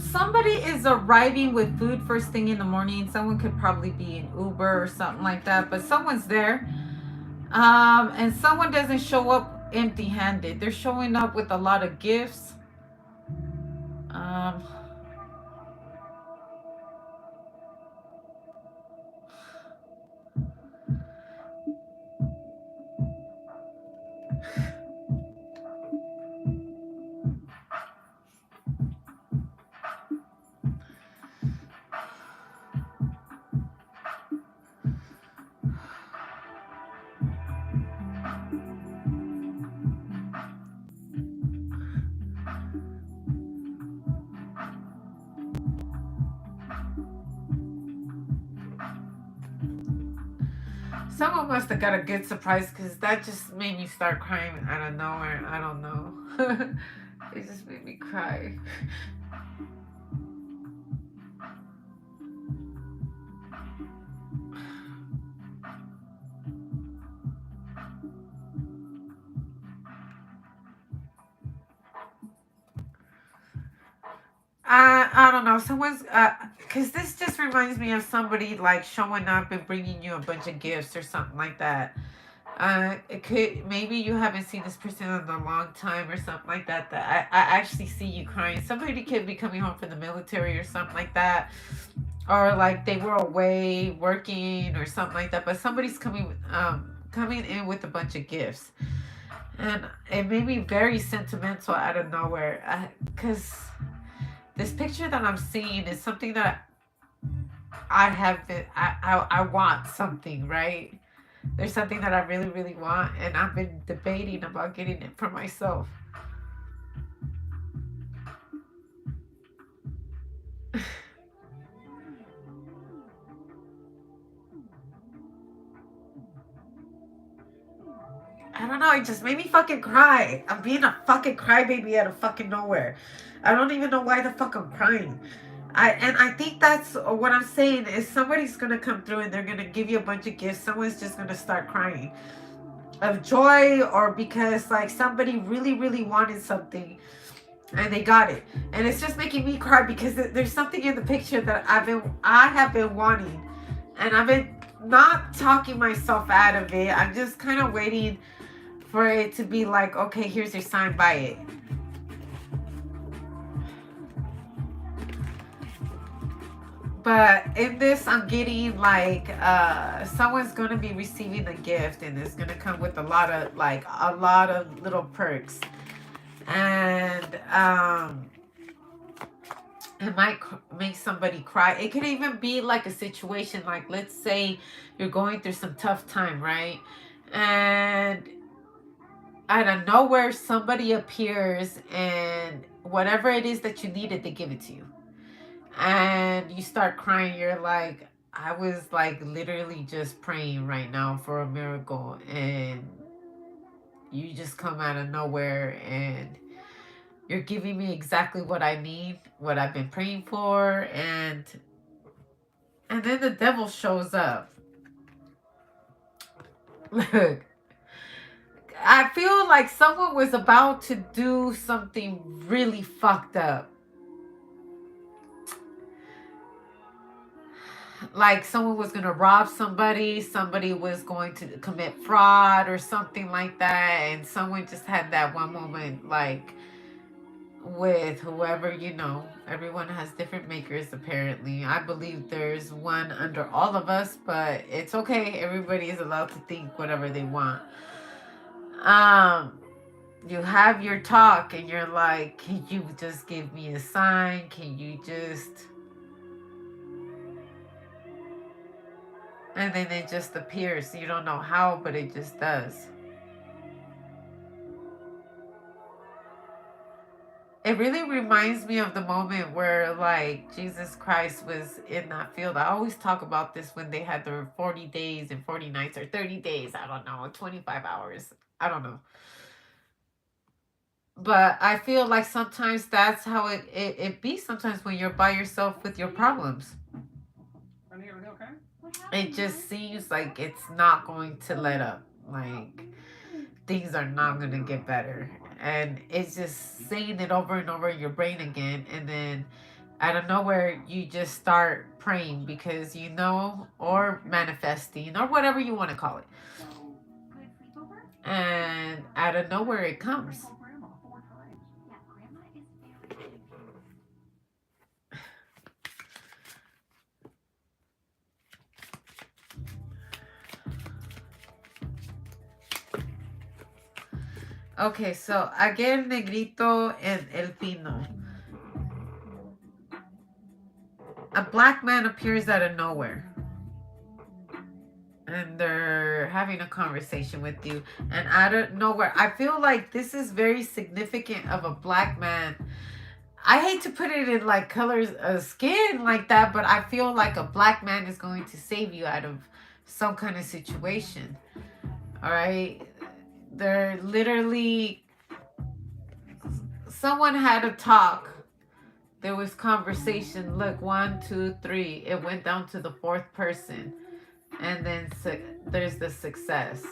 Somebody is arriving with food first thing in the morning. Someone could probably be an Uber or something like that, but someone's there. And someone doesn't show up empty-handed. They're showing up with a lot of gifts. Um, Someone must have got a good surprise because that just made me start crying out of nowhere. I don't know. It just made me cry. I don't know. Someone's because this just reminds me of somebody like showing up and bringing you a bunch of gifts or something like that. It could maybe you haven't seen this person in a long time or something like that. That I actually see you crying. Somebody could be coming home from the military or something like that, or like they were away working or something like that. But somebody's coming in with a bunch of gifts, and it made me very sentimental out of nowhere. Because this picture that I'm seeing is something that I have been. I want something, right? There's something that I really, really want, and I've been debating about getting it for myself. I don't know. It just made me fucking cry. I'm being a fucking crybaby out of fucking nowhere. I don't even know why the fuck I'm crying. I think that's what I'm saying is somebody's gonna come through and they're gonna give you a bunch of gifts. Someone's just gonna start crying of joy or because like somebody really, really wanted something and they got it, and it's just making me cry because there's something in the picture that I have been wanting, and I've been not talking myself out of it. I'm just kind of waiting for it to be like, okay, here's your sign, buy it. But in this, I'm getting like someone's gonna be receiving a gift, and it's gonna come with a lot of little perks, and it might make somebody cry. It could even be like a situation like, let's say you're going through some tough time, right? And out of nowhere, somebody appears, and whatever it is that you needed, they give it to you, and you start crying. You're like, I was like literally just praying right now for a miracle, and you just come out of nowhere and you're giving me exactly what I need, what I've been praying for, and then the devil shows up. Look, I feel like someone was about to do something really fucked up. Like someone was going to rob somebody, somebody was going to commit fraud or something like that, and someone just had that one moment like with whoever, everyone has different makers apparently. I believe there's one under all of us, but it's okay. Everybody is allowed to think whatever they want. You have your talk and you're like, can you just give me a sign? Can you just, and then it just appears. You don't know how, but it just does. It really reminds me of the moment where like Jesus Christ was in that field. I always talk about this when they had their 40 days and 40 nights, or 30 days, I don't know, 25 hours, I don't know. But I feel like sometimes that's how it be sometimes when you're by yourself with your problems. It just seems like it's not going to let up. like things are not gonna get better. And it's just saying it over and over in your brain again, and then out of nowhere you just start praying because you know, or manifesting, or whatever you want to call it. And out of nowhere it comes. Okay, so again, Negrito and El Pino. A black man appears out of nowhere. And they're having a conversation with you. And out of nowhere, I feel like this is very significant of a black man. I hate to put it in like colors of skin like that, but I feel like a black man is going to save you out of some kind of situation. All right. They're literally, someone had a talk. There was conversation. Look, 1, 2, 3. It went down to the fourth person. And then there's the success.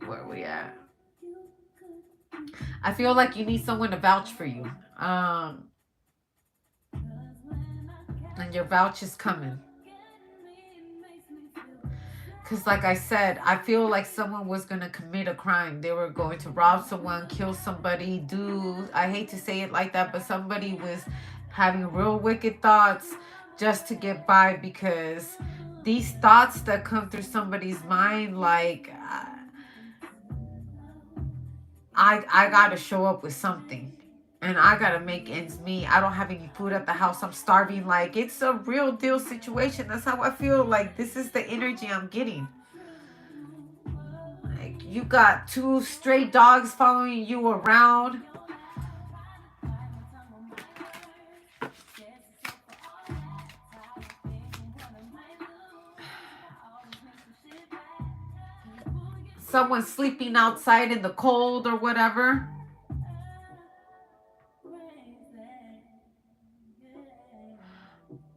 Where are we at? I feel like you need someone to vouch for you. And your vouch is coming. Because like I said, I feel like someone was going to commit a crime. They were going to rob someone, kill somebody, I hate to say it like that, but somebody was having real wicked thoughts just to get by, because these thoughts that come through somebody's mind, like, I got to show up with something. And I got to make ends meet. I don't have any food at the house. I'm starving. Like, it's a real deal situation. That's how I feel. Like, this is the energy I'm getting. Like, you got 2 stray dogs following you around. Someone sleeping outside in the cold or whatever.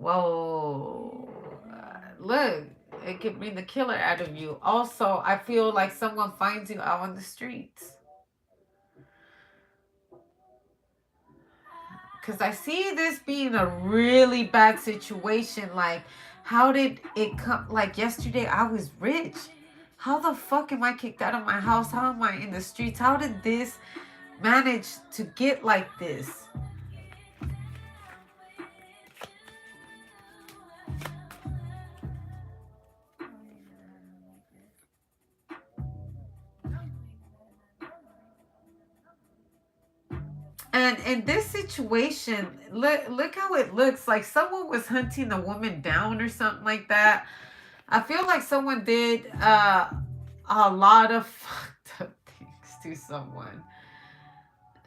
Whoa. Look, it could bring the killer out of you. Also, I feel like someone finds you out on the streets. Because I see this being a really bad situation. Like, how did it come? Like, yesterday I was rich. How the fuck am I kicked out of my house? How am I in the streets? How did this manage to get like this? And in this situation, look how it looks. Like someone was hunting a woman down or something like that. I feel like someone did a lot of fucked up things to someone.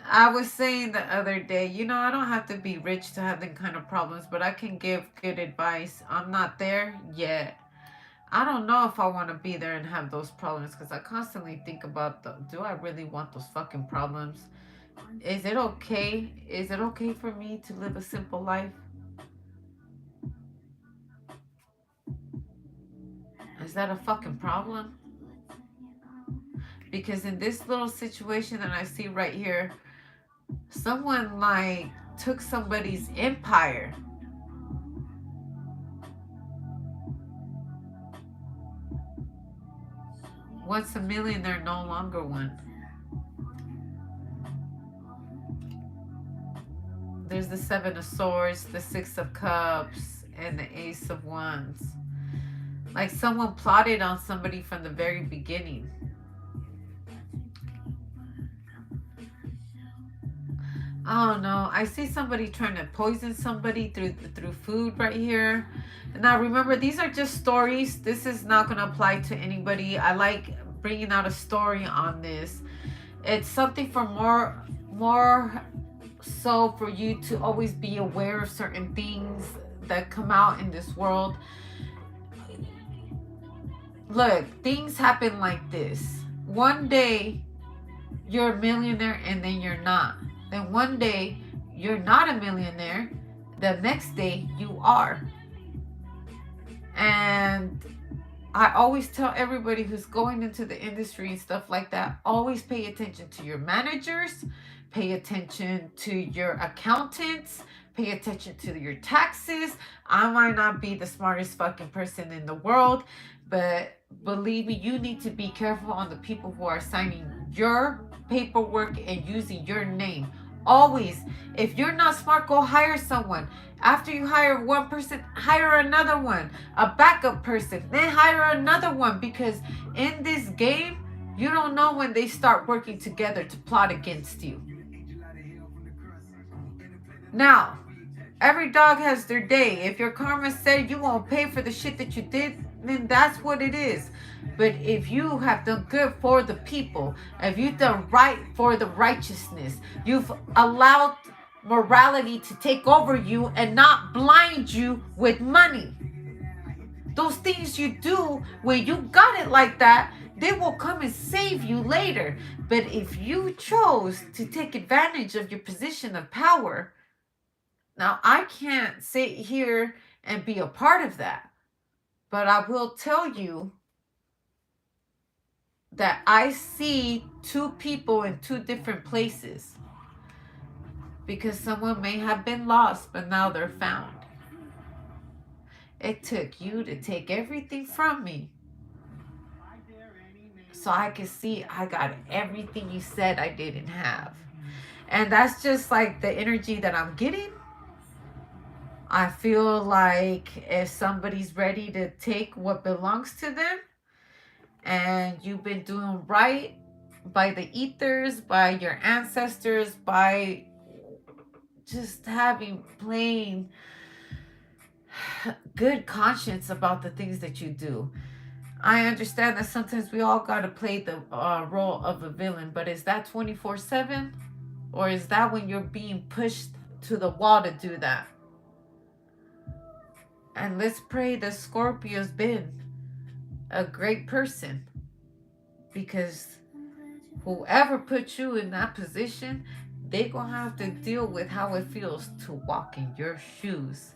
I was saying the other day, I don't have to be rich to have them kind of problems, but I can give good advice. I'm not there yet. I don't know if I want to be there and have those problems, because I constantly think about, do I really want those fucking problems? Is it okay? Is it okay for me to live a simple life? Is that a fucking problem? Because in this little situation that I see right here, someone like took somebody's empire. Once a millionaire, no longer one. There's the 7 of Swords, the 6 of Cups, and the Ace of Wands. Like someone plotted on somebody from the very beginning. I don't know. I see somebody trying to poison somebody through food right here. Now remember, these are just stories. This is not going to apply to anybody. I like bringing out a story on this. It's something for more so for you to always be aware of certain things that come out in this world. Look, things happen like this. One day you're a millionaire and then you're not. Then one day you're not a millionaire. The next day you are. And I always tell everybody who's going into the industry and stuff like that, always pay attention to your managers, pay attention to your accountants, pay attention to your taxes. I might not be the smartest fucking person in the world, but believe me, you need to be careful on the people who are signing your paperwork and using your name. Always, if you're not smart, go hire someone. After you hire one person, hire another one, a backup person, then hire another one, because in this game, you don't know when they start working together to plot against you. Now, every dog has their day. If your karma said you won't pay for the shit that you did, then that's what it is. But if you have done good for the people, if you've done right for the righteousness, you've allowed morality to take over you and not blind you with money. Those things you do when you got it like that, they will come and save you later. But if you chose to take advantage of your position of power, now I can't sit here and be a part of that. But I will tell you that I see two people in two different places, because someone may have been lost, but now they're found. It took you to take everything from me so I could see I got everything you said I didn't have. And that's just like the energy that I'm getting. I feel like if somebody's ready to take what belongs to them, and you've been doing right by the ethers, by your ancestors, by just having plain good conscience about the things that you do. I understand that sometimes we all got to play the role of a villain, but is that 24/7? Or is that when you're being pushed to the wall to do that? And let's pray that Scorpio's been a great person, because whoever put you in that position, they gonna have to deal with how it feels to walk in your shoes.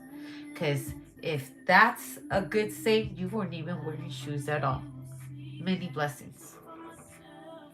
Because if that's a good saying, you weren't even wearing shoes at all. Many blessings.